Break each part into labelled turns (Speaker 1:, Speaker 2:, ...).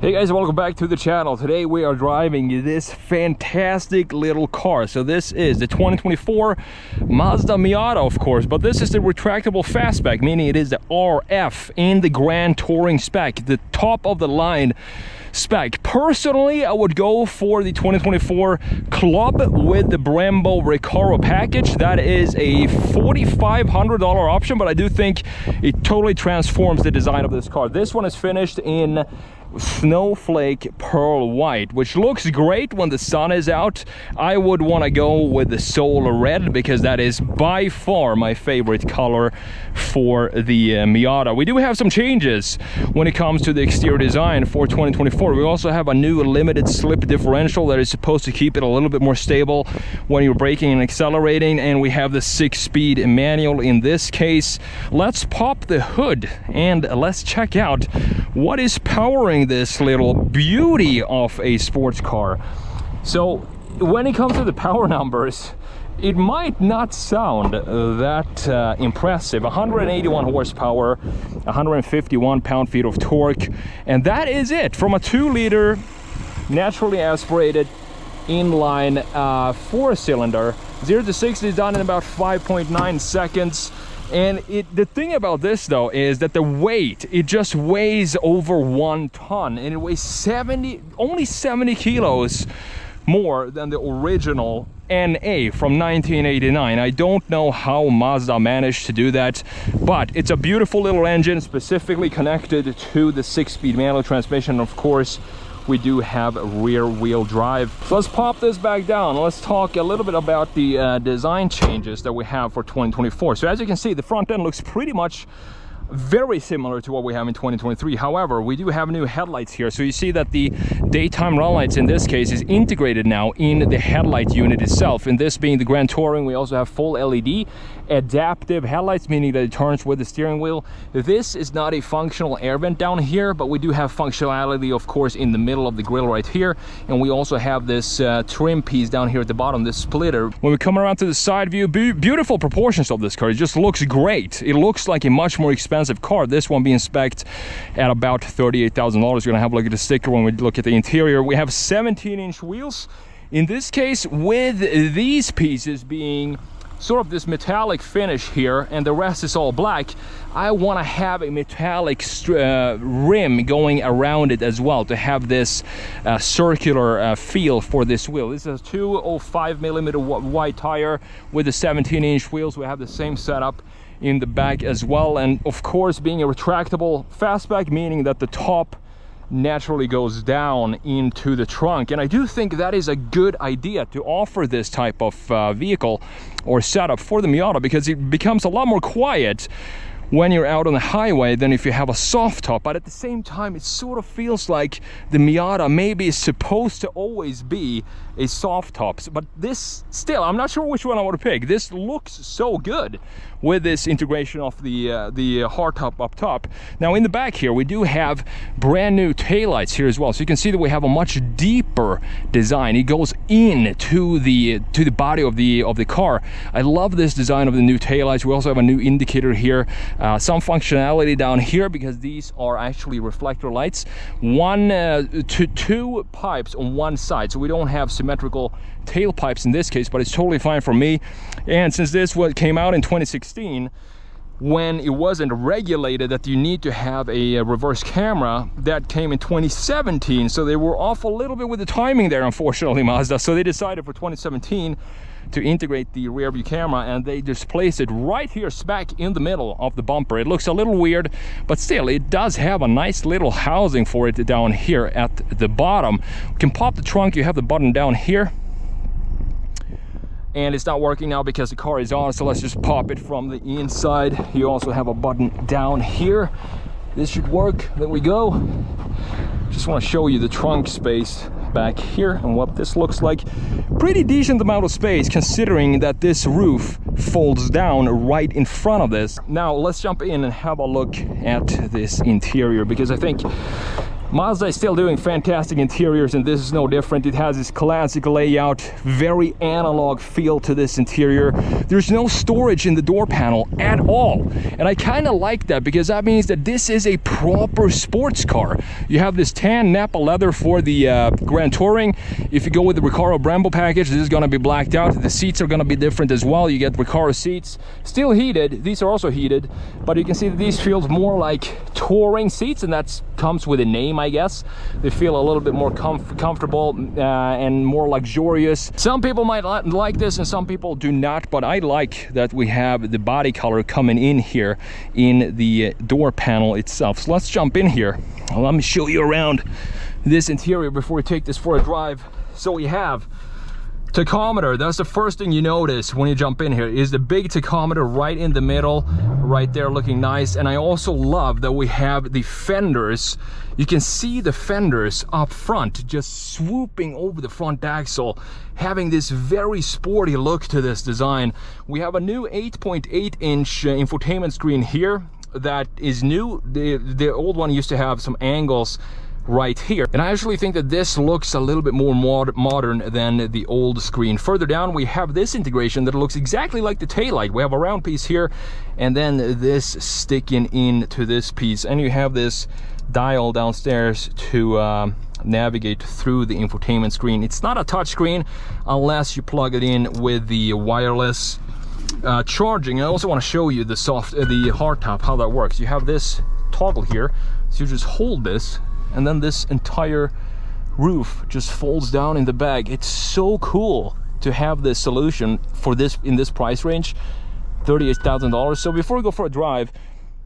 Speaker 1: Hey guys, welcome back to the channel. Today we are driving this fantastic little car. So this is the 2024 Mazda Miata, of course, but this is the retractable fastback, meaning it is the RF in the Grand Touring spec, the top of the line spec. Personally, I would go for the 2024 Club with the Brembo Recaro package. That is a $4,500 option, but I do think it totally transforms the design of this car. This one is finished in snowflake pearl white, which looks great when the sun is out. I would want to go with the solar red because that is by far my favorite color for the Miata. We do have some changes when it comes to the exterior design for 2024. We also have a new limited slip differential that is supposed to keep it a little bit more stable when you're braking and accelerating, and we have the 6-speed manual in this case. Let's pop the hood and let's check out what is powering this little beauty of a sports car. So when it comes to the power numbers, it might not sound that impressive. 181 horsepower, 151 pound-feet of torque, and that is it from a 2-liter naturally aspirated inline 4-cylinder. 0 to 60 is done in about 5.9 seconds. And the thing about this though is that the weight, it just weighs over 1 ton, and it weighs only 70 kilos more than the original NA from 1989. I don't know how Mazda managed to do that, but it's a beautiful little engine specifically connected to the 6-speed manual transmission. Of course, we do have rear-wheel drive. So let's pop this back down. Let's talk a little bit about the design changes that we have for 2024. So as you can see, the front end looks pretty much very similar to what we have in 2023. However, we do have new headlights here. So you see that the daytime run lights in this case is integrated now in the headlight unit itself. And this being the Grand Touring, we also have full LED adaptive headlights, meaning that it turns with the steering wheel. This is not a functional air vent down here, but we do have functionality, of course, in the middle of the grille right here. And we also have this trim piece down here at the bottom, this splitter. When we come around to the side view, beautiful proportions of this car. It just looks great. It looks like a much more expensive car. This one being spec'd at about $38,000. We're gonna have a look at the sticker when we look at the interior. We have 17-inch wheels. In this case, with these pieces being sort of this metallic finish here and the rest is all black, I want to have a metallic rim going around it as well to have this circular feel for this wheel. This is a 205mm wide tire with the 17-inch wheels. We have the same setup in the back as well, and of course, being a retractable fastback, meaning that the top naturally goes down into the trunk. And I do think that is a good idea to offer this type of vehicle or setup for the Miata, because it becomes a lot more quiet when you're out on the highway than if you have a soft top. But at the same time, it sort of feels like the Miata maybe is supposed to always be a soft top. But this still, I'm not sure which one I want to pick. This looks so good with this integration of the hardtop up top. Now in the back here, we do have brand new taillights here as well. So you can see that we have a much deeper design. It goes in to the body of the car. I love this design of the new taillights. We also have a new indicator here. Some functionality down here because these are actually reflector lights. Two pipes on one side, so we don't have symmetrical tailpipes in this case, but it's totally fine for me. And since this came out in 2016, when it wasn't regulated that you need to have a reverse camera, that came in 2017. So they were off a little bit with the timing there, unfortunately, Mazda. So they decided for 2017 to integrate the rear view camera, and they just placed it right here smack in the middle of the bumper. It looks a little weird, but still it does have a nice little housing for it down here at the bottom. You can pop the trunk. You have the button down here, and it's not working now because the car is on, so let's just pop it from the inside. You also have a button down here. This should work. There we go. Just want to show you the trunk space back here and what this looks like. Pretty decent amount of space considering that this roof folds down right in front of this. Now let's jump in and have a look at this interior, because I think Mazda is still doing fantastic interiors, and this is no different. It has this classic layout, very analog feel to this interior. There's no storage in the door panel at all, and I kind of like that because that means that this is a proper sports car. You have this tan Napa leather for the Grand Touring. If you go with the Recaro Brembo package, this is going to be blacked out. The seats are going to be different as well. You get Recaro seats, still heated. These are also heated, but you can see that these feels more like touring seats, and that comes with a name, I guess. They feel a little bit more comfortable and more luxurious. Some people might like this and some people do not, but I like that we have the body color coming in here in the door panel itself. So let's jump in here. Let me show you around this interior before we take this for a drive. So we have tachometer. That's the first thing you notice when you jump in here, is the big tachometer right in the middle, right there, looking nice. And I also love that we have the fenders. You can see the fenders up front just swooping over the front axle, having this very sporty look to this design. We have a new 8.8-inch infotainment screen here that is new. The old one used to have some angles right here, and I actually think that this looks a little bit more modern than the old screen. Further down we have this integration that looks exactly like the taillight. We have a round piece here and then this sticking into this piece, and you have this dial downstairs to navigate through the infotainment screen. It's not a touch screen unless you plug it in with the wireless charging. I also want to show you the hardtop, how that works. You have this toggle here, so you just hold this and then this entire roof just folds down in the bag. It's so cool to have this solution for this in this price range, $38,000. So before we go for a drive,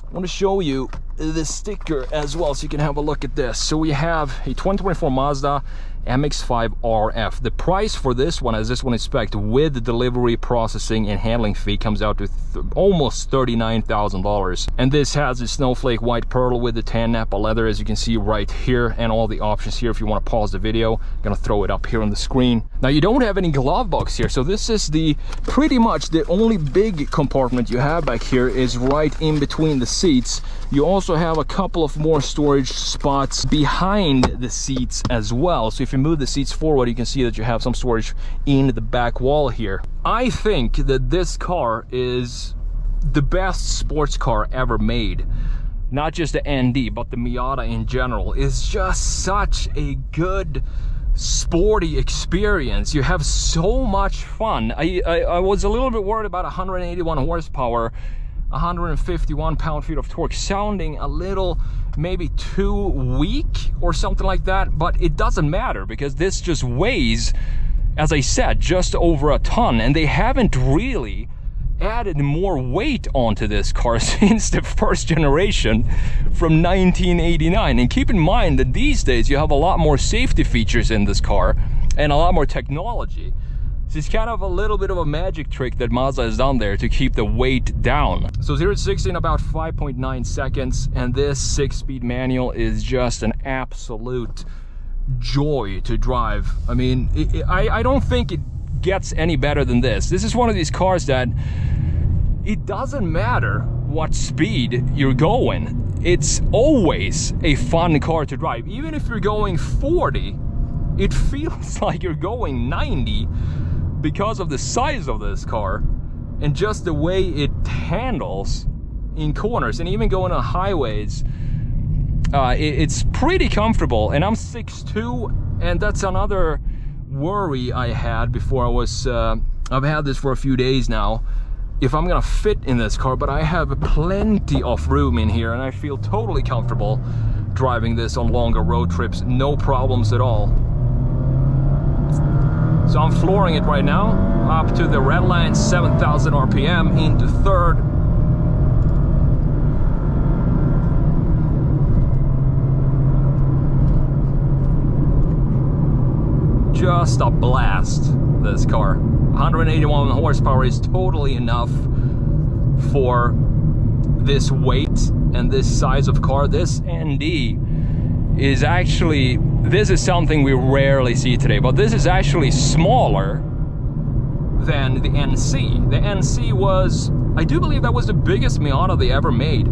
Speaker 1: I want to show you this sticker as well, so you can have a look at this. So we have a 2024 Mazda MX-5 RF. The price for this one, as this one is spec'd with the delivery, processing and handling fee, comes out to almost $39,000. And this has a snowflake white pearl with the tan Napa leather, as you can see right here, and all the options here. If you want to pause the video, I'm gonna throw it up here on the screen. Now you don't have any glove box here, so this is pretty much the only big compartment you have back here is right in between the seats. You also have a couple of more storage spots behind the seats as well. So if you move the seats forward, you can see that you have some storage in the back wall here. I think that this car is the best sports car ever made. Not just the ND, but the Miata in general is just such a good sporty experience. You have so much fun. I was a little bit worried about 181 horsepower, 151 pound-feet of torque sounding a little maybe too weak or something like that, but it doesn't matter because this just weighs, as I said, just over a ton, and they haven't really added more weight onto this car since the first generation from 1989. And keep in mind that these days you have a lot more safety features in this car and a lot more technology. So it's kind of a little bit of a magic trick that Mazda has done there to keep the weight down. So 0 to 60 in about 5.9 seconds, and this 6-speed manual is just an absolute joy to drive. I mean, I don't think it gets any better than this. This is one of these cars that it doesn't matter what speed you're going. It's always a fun car to drive. Even if you're going 40, it feels like you're going 90 because of the size of this car and just the way it handles in corners, and even going on highways. It's pretty comfortable, and I'm 6'2", and that's another worry I had before I was I've had this for a few days now, if I'm gonna fit in this car, but I have plenty of room in here and I feel totally comfortable driving this on longer road trips, no problems at all. So I'm flooring it right now, up to the red line, 7,000 RPM into third. Just a blast, this car. 181 horsepower is totally enough for this weight and this size of car. This ND is actually, this is something we rarely see today, but this is actually smaller than the NC. The NC was, I do believe that was the biggest Miata they ever made.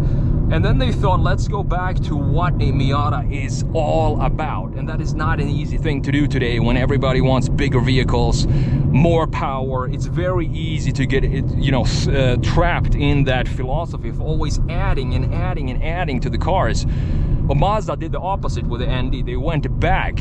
Speaker 1: And then they thought, let's go back to what a Miata is all about. And that is not an easy thing to do today when everybody wants bigger vehicles, more power. It's very easy to get it, you know, trapped in that philosophy of always adding and adding and adding to the cars. But Mazda did the opposite with the ND. They went back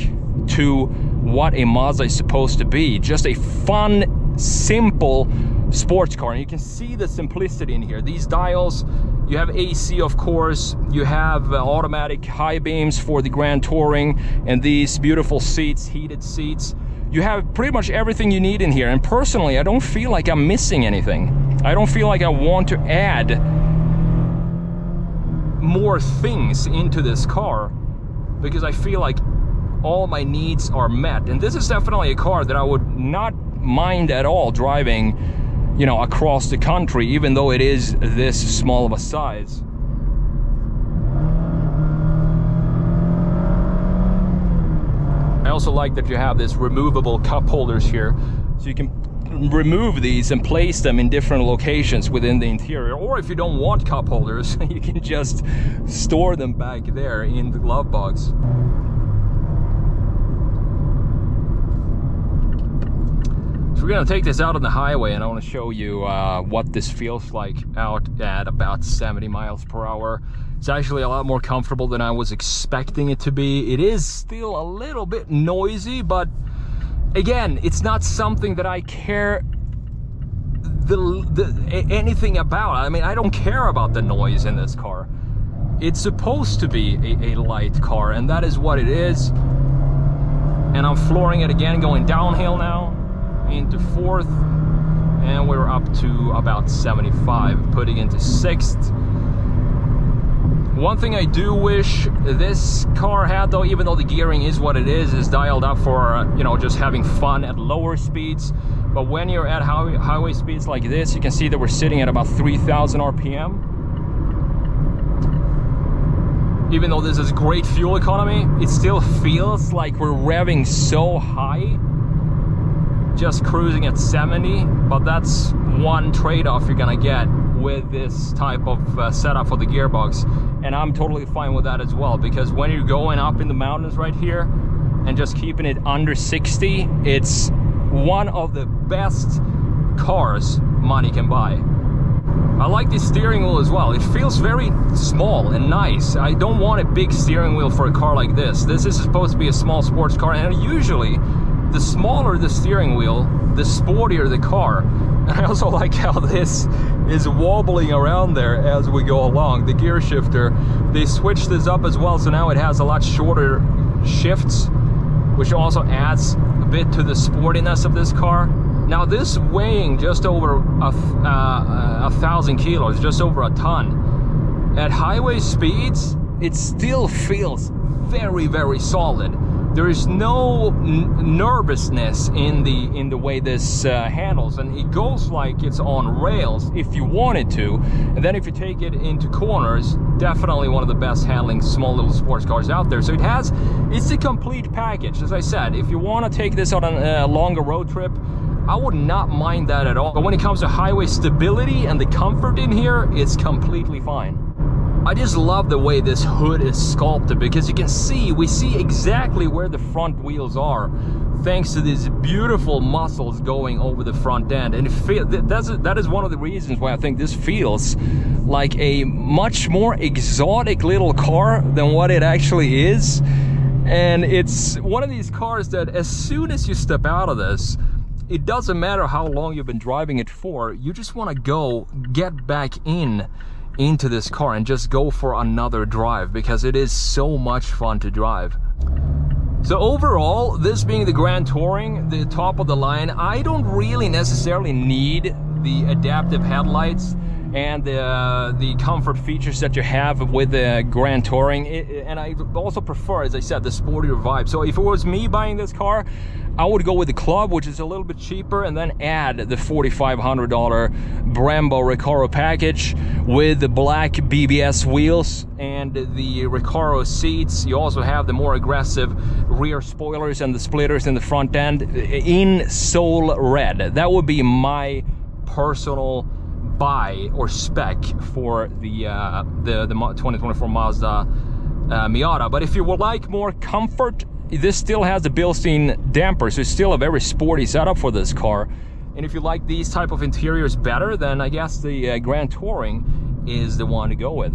Speaker 1: to what a Mazda is supposed to be. Just a fun, simple sports car. And you can see the simplicity in here. These dials, you have AC, of course, you have automatic high beams for the Grand Touring, and these beautiful seats, heated seats. You have pretty much everything you need in here, and personally I don't feel like I'm missing anything. I don't feel like I want to add more things into this car, because I feel like all my needs are met. And this is definitely a car that I would not mind at all driving, you know, across the country, even though it is this small of a size. I also like that you have this removable cup holders here, so you can remove these and place them in different locations within the interior. Or if you don't want cup holders, you can just store them back there in the glove box. So we're gonna take this out on the highway, and I want to show you what this feels like out at about 70 miles per hour. It's actually a lot more comfortable than I was expecting it to be. It is still a little bit noisy, but again, it's not something that I care anything about. I mean, I don't care about the noise in this car. It's supposed to be a light car, and that is what it is. And I'm flooring it again, going downhill now into 4th, and we're up to about 75, putting into 6th. One thing I do wish this car had, though, even though the gearing is what it is dialed up for, you know, just having fun at lower speeds. But when you're at highway speeds like this, you can see that we're sitting at about 3,000 RPM. Even though this is great fuel economy, it still feels like we're revving so high, just cruising at 70. But that's one trade-off you're gonna get with this type of setup for the gearbox, and I'm totally fine with that as well, because when you're going up in the mountains right here and just keeping it under 60, it's one of the best cars money can buy. I like the steering wheel as well. It feels very small and nice. I don't want a big steering wheel for a car like this. This is supposed to be a small sports car, and usually the smaller the steering wheel, the sportier the car. And I also like how this is wobbling around there as we go along. The gear shifter, they switched this up as well, so now it has a lot shorter shifts, which also adds a bit to the sportiness of this car. Now this weighing just over 1,000 kilos, just over a ton. At highway speeds, it still feels very, very solid. There is no nervousness in the way this handles, and it goes like it's on rails if you wanted to. And then if you take it into corners, definitely one of the best handling small little sports cars out there. So it's a complete package. As I said, if you want to take this on a longer road trip, I would not mind that at all. But when it comes to highway stability and the comfort in here, it's completely fine. I just love the way this hood is sculpted, because you can see, we see exactly where the front wheels are, thanks to these beautiful muscles going over the front end. And that is one of the reasons why I think this feels like a much more exotic little car than what it actually is. And it's one of these cars that as soon as you step out of this, it doesn't matter how long you've been driving it for, you just want to get back into this car and just go for another drive, because it is so much fun to drive. So overall, this being the Grand Touring, the top of the line, I don't really necessarily need the adaptive headlights and the comfort features that you have with the Grand Touring. And I also prefer, as I said, the sportier vibe. So if it was me buying this car, I would go with the Club, which is a little bit cheaper, and then add the $4,500 Brembo Recaro package with the black BBS wheels and the Recaro seats. You also have the more aggressive rear spoilers and the splitters in the front end in Soul Red. That would be my personal buy or spec for the 2024 Mazda Miata. But if you would like more comfort, this still has the built-in damper, so it's still a very sporty setup for this car. And if you like these type of interiors better, then I guess the Grand Touring is the one to go with.